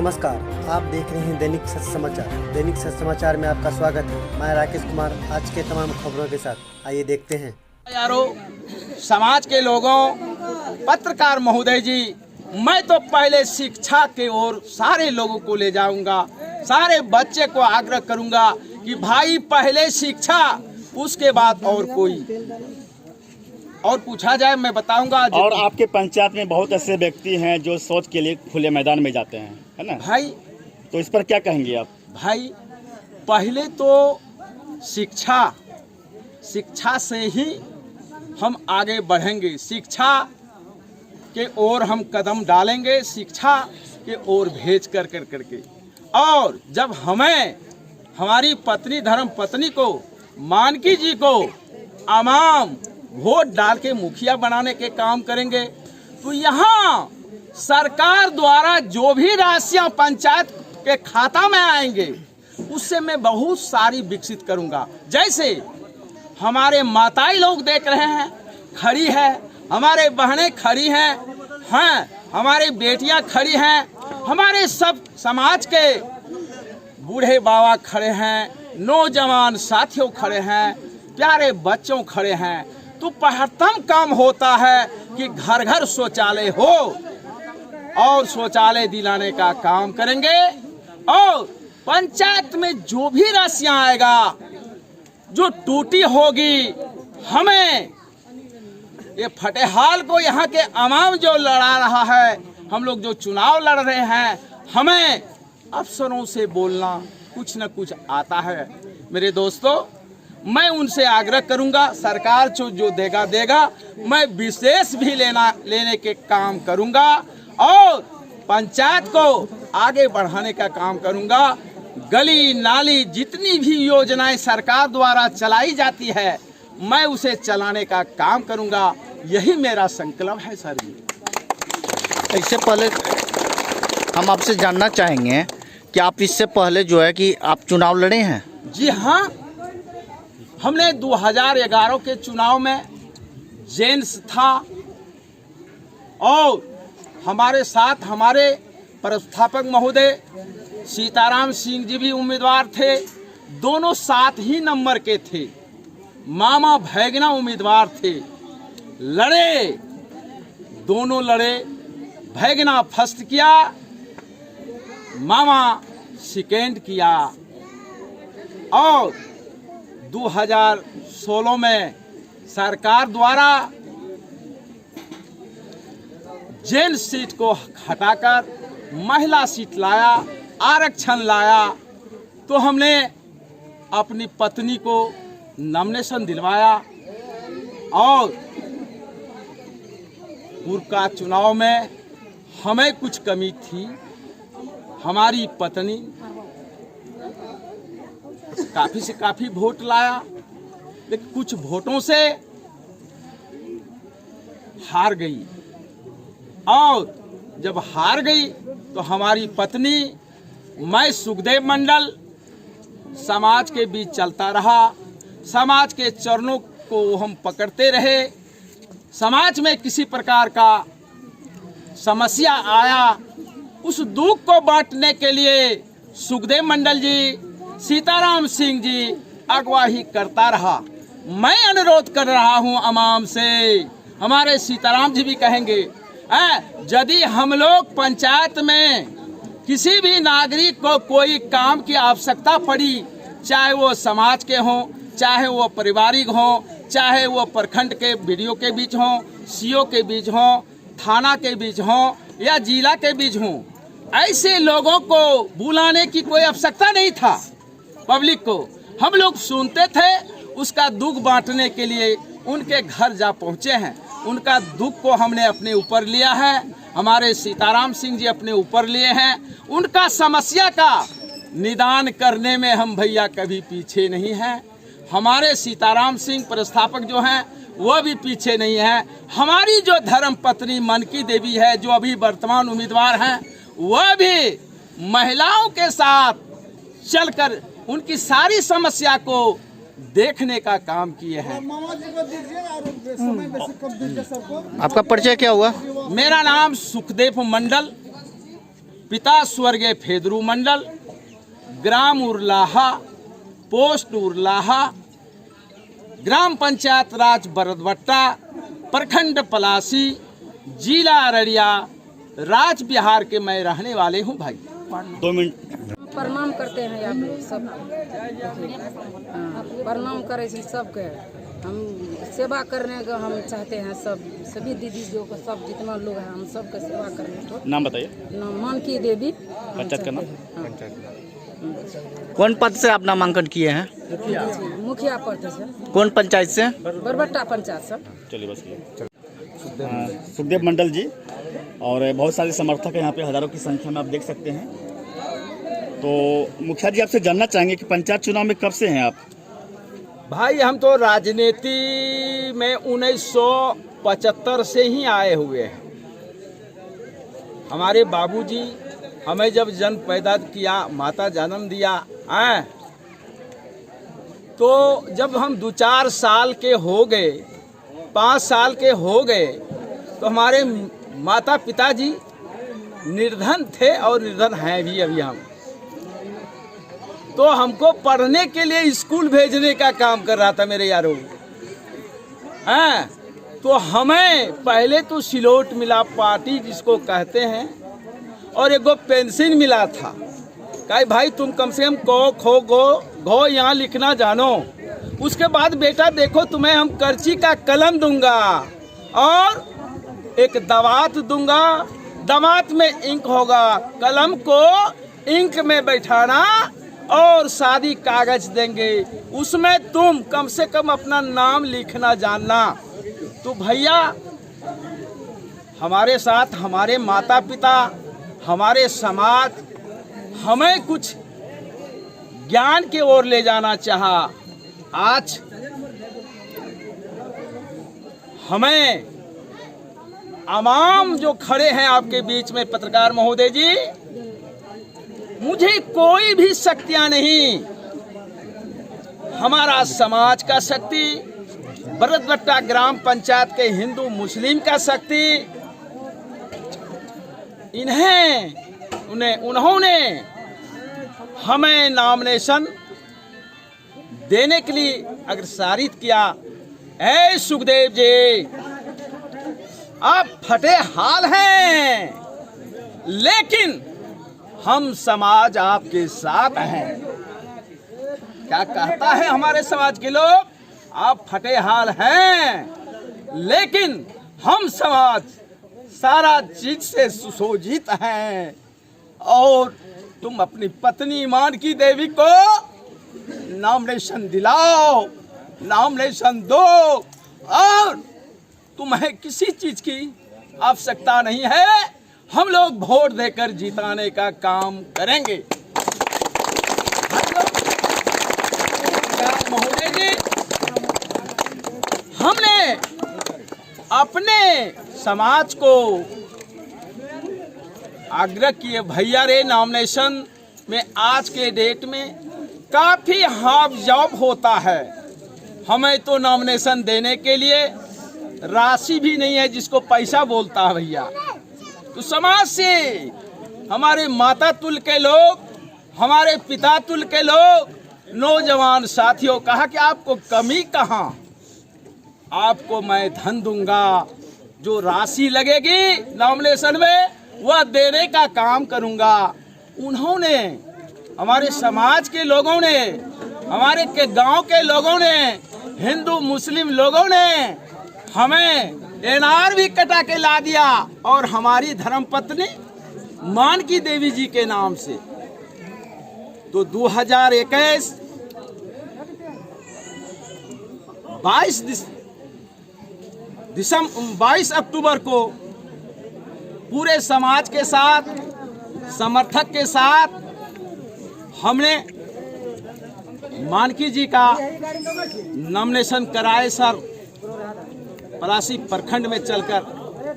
नमस्कार, आप देख रहे हैं दैनिक सच समाचार। दैनिक सच समाचार में आपका स्वागत है। मैं राकेश कुमार आज के तमाम खबरों के साथ आइए देखते हैं। यारो, समाज के लोगों, पत्रकार महोदय जी, मैं तो पहले शिक्षा के ओर सारे लोगों को ले जाऊंगा, सारे बच्चे को आग्रह करूंगा कि भाई पहले शिक्षा, उसके बाद और कोई और पूछा जाए मैं बताऊंगा। और आपके पंचायत में बहुत ऐसे व्यक्ति हैं जो शौच के लिए खुले मैदान में जाते हैं, है ना भाई? तो इस पर क्या कहेंगे आप? भाई पहले तो शिक्षा से ही हम आगे बढ़ेंगे, शिक्षा के ओर हम कदम डालेंगे, शिक्षा के ओर भेज कर करके। और जब हमें हमारी पत्नी धर्म पत्नी को, मानकी जी को आवाम वोट डाल के मुखिया बनाने के काम करेंगे, तो यहाँ सरकार द्वारा जो भी राशियाँ पंचायत के खाता में आएंगे उससे मैं बहुत सारी विकसित करूँगा। जैसे हमारे माताएं लोग देख रहे हैं खड़ी है, हमारे बहनें खड़ी हैं, हमारी बेटियां खड़ी हैं, हमारे सब समाज के बूढ़े बाबा खड़े हैं, नौजवान साथियों खड़े हैं, प्यारे बच्चों खड़े हैं। तो प्रथम काम होता है कि घर घर शौचालय हो और शौचालय दिलाने का काम करेंगे। और पंचायत में जो भी राशियां आएगा, जो टूटी होगी, हमें ये फटेहाल को यहाँ के आवाम जो लड़ा रहा है, हम लोग जो चुनाव लड़ रहे हैं, हमें अफसरों से बोलना कुछ न कुछ आता है। मेरे दोस्तों, मैं उनसे आग्रह करूंगा, सरकार जो देगा, मैं विशेष भी लेने के काम करूंगा और पंचायत को आगे बढ़ाने का काम करूंगा। गली नाली जितनी भी योजनाएं सरकार द्वारा चलाई जाती है, मैं उसे चलाने का काम करूंगा। यही मेरा संकल्प है सर जी। इससे पहले हम आपसे जानना चाहेंगे कि आप इससे पहले जो है कि आप चुनाव लड़े हैं? जी हाँ, हमने 2011 के चुनाव में जेन्स था और हमारे साथ हमारे प्रस्थापक महोदय सीताराम सिंह जी भी उम्मीदवार थे। दोनों साथ ही नंबर के थे, मामा भैगना उम्मीदवार थे। लड़े, दोनों लड़े, भैगना फर्स्ट किया, मामा सेकेंड किया। और 2016 में सरकार द्वारा जेंट्स सीट को हटाकर महिला सीट लाया, आरक्षण लाया, तो हमने अपनी पत्नी को नॉमिनेशन दिलवाया। और पूर्व का चुनाव में हमें कुछ कमी थी, हमारी पत्नी काफी से काफी वोट लाया, लेकिन कुछ वोटों से हार गई। और जब हार गई तो हमारी पत्नी, मैं सुखदेव मंडल समाज के बीच चलता रहा, समाज के चरणों को हम पकड़ते रहे। समाज में किसी प्रकार का समस्या आया, उस दुख को बांटने के लिए सुखदेव मंडल जी, सीताराम सिंह जी अगुवाई करता रहा। मैं अनुरोध कर रहा हूं आवाम से, हमारे सीताराम जी भी कहेंगे, यदि हम लोग पंचायत में किसी भी नागरिक को कोई काम की आवश्यकता पड़ी, चाहे वो समाज के हों, चाहे वो पारिवारिक हों, चाहे वो प्रखंड के बीडीओ के बीच हों, सीओ के बीच हों, थाना के बीच हों या जिला के बीच हों, ऐसे लोगों को बुलाने की कोई आवश्यकता नहीं था। पब्लिक को हम लोग सुनते थे, उसका दुख बांटने के लिए उनके घर जा पहुंचे हैं। उनका दुख को हमने अपने ऊपर लिया है, हमारे सीताराम सिंह जी अपने ऊपर लिए हैं। उनका समस्या का निदान करने में हम भैया कभी पीछे नहीं हैं। हमारे सीताराम सिंह प्रस्थापक जो हैं वो भी पीछे नहीं है। हमारी जो धर्म पत्नी मनकी देवी है, जो अभी वर्तमान उम्मीदवार हैं, वह भी महिलाओं के साथ चलकर उनकी सारी समस्या को देखने का काम किए हैं। आपका परिचय क्या हुआ? मेरा नाम सुखदेव मंडल, पिता स्वर्गीय फेदरू मंडल, ग्राम उरलाहा, पोस्ट उरलाहा, ग्राम पंचायत राज बरदवट्टा, प्रखंड पलासी, जिला अररिया, राज बिहार के मैं रहने वाले हूँ भाई। 2 मिनट। प्रणाम करते हैं आप लोग सब। प्रणाम करे सबके। हम सेवा करने का हम चाहते हैं, सब सभी दीदी जो को सब जितना लोग हैं हम सबका सेवा करने को। नाम बताइए। नाम मानकी देवी। पंचायत का नाम? कौन पद से आप नामांकन किए हैं? मुखिया पद से। कौन पंचायत से? बरबट्टा पंचायत से। चलिए बस ये। सुखदेव मंडल जी, और बहुत सारे समर्थक हैं यहाँ पे, हजारों की संख्या में आप देख सकते हैं। तो मुखिया जी, आपसे जानना चाहेंगे कि पंचायत चुनाव में कब से हैं आप? भाई हम तो राजनीति में 1975 से ही आए हुए हैं। हमारे बाबूजी हमें जब जन्म पैदा किया, माता जन्म दिया है, तो जब हम 2-4 साल के हो गए, 5 साल के हो गए, तो हमारे माता पिताजी निर्धन थे और निर्धन हैं भी अभी हम। तो हमको पढ़ने के लिए स्कूल भेजने का काम कर रहा था मेरे यारों। हैं, तो हमें पहले तो सिलोट मिला, पार्टी जिसको कहते हैं, और एक पेंसिल मिला था। कहा भाई तुम कम से कम को खो गो घो यहाँ लिखना जानो। उसके बाद बेटा देखो तुम्हें हम करची का कलम दूंगा और एक दवात दूंगा, दवात में इंक होगा, कलम को इंक में बैठाना और सादी कागज देंगे, उसमें तुम कम से कम अपना नाम लिखना जानना। तो भैया हमारे साथ हमारे माता पिता, हमारे समाज हमें कुछ ज्ञान की ओर ले जाना चाहा। आज हमें आवाम जो खड़े हैं आपके बीच में, पत्रकार महोदय जी, मुझे कोई भी शक्तियां नहीं, हमारा समाज का शक्ति, बरदवट्टा ग्राम पंचायत के हिंदू मुस्लिम का शक्ति, उन्होंने हमें नॉमिनेशन देने के लिए अग्रसारित किया। ऐ सुखदेव जी, आप फटे हाल हैं, लेकिन हम समाज आपके साथ हैं। क्या कहता है हमारे समाज के लोग? आप फटे हाल हैं, लेकिन हम समाज सारा चीज से सुसज्जित हैं। और तुम अपनी पत्नी मानकी देवी को नॉमिनेशन दिलाओ, नॉमिनेशन दो, और तुम्हें किसी चीज की आवश्यकता नहीं है। हम लोग वोट देकर जिताने का काम करेंगे। महोदय जी, हमने अपने समाज को आग्रह किए, भैया रे नॉमिनेशन में आज के डेट में काफी हाफ जॉब होता है, हमें तो नॉमिनेशन देने के लिए राशि भी नहीं है जिसको पैसा बोलता है भैया। तो समाज से हमारे माता तुल के लोग, हमारे पिता तुल के लोग, नौजवान साथियों कहा कि आपको कमी कहाँ, आपको मैं धन दूंगा, जो राशि लगेगी नॉमिनेशन में वह देने का काम करूंगा। उन्होंने, हमारे समाज के लोगों ने, हमारे के गांव के लोगों ने, हिंदू मुस्लिम लोगों ने हमें एनआर भी कटा के ला दिया, और हमारी धर्मपत्नी मानकी देवी जी के नाम से। तो 2021 22 अक्टूबर को पूरे समाज के साथ, समर्थक के साथ हमने मानकी जी का नॉमिनेशन कराए सर, पलासी प्रखंड में चलकर।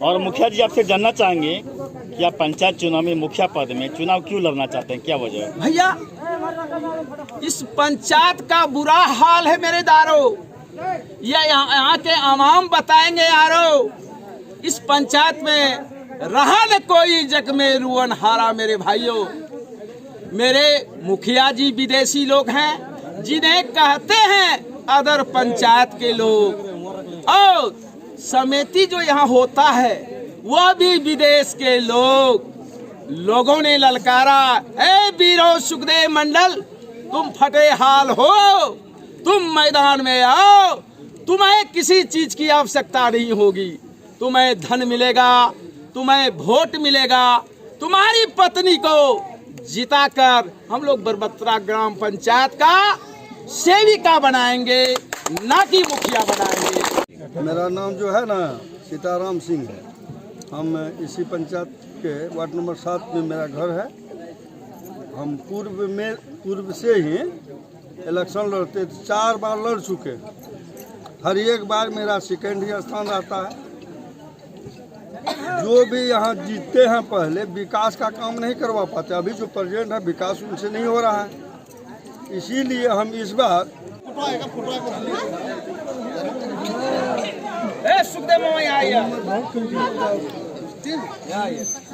और मुखिया जी, आपसे जानना चाहेंगे कि आप पंचायत चुनाव में मुखिया पद में चुनाव क्यों लड़ना चाहते हैं, क्या वजह है? भैया इस पंचायत का बुरा हाल है मेरे दारो, या यहाँ के आवाम बताएंगे यारो। इस पंचायत में रहा न कोई जग में रुअन हारा। मेरे भाइयों, मेरे मुखिया जी विदेशी लोग हैं जिन्हें कहते हैं अदर पंचायत के लोग, और समिति जो यहाँ होता है वह भी विदेश के लोगों ने ललकारा, ए वीरों सुखदेव मंडल, तुम फटे हाल हो, तुम मैदान में आओ, तुम्हें किसी चीज की आवश्यकता नहीं होगी, तुम्हें धन मिलेगा, तुम्हें वोट मिलेगा, तुम्हारी पत्नी को जिताकर हम लोग बरबत्रा ग्राम पंचायत का सेविका बनाएंगे, ना कि मुखिया बनाएंगे। मेरा नाम जो है ना सीताराम सिंह है। हम इसी पंचायत के वार्ड नंबर 7 में मेरा घर है। हम पूर्व से ही इलेक्शन लड़ते, 4 बार लड़ चुके। हर एक बार मेरा सेकेंड ही स्थान रहता है। जो भी यहाँ जीतते हैं पहले विकास का काम नहीं करवा पाते। अभी जो प्रेसिडेंट है विकास उनसे नहीं हो रहा है, इसीलिए हम इस बार सुखदेव मामा यहाँ आइए।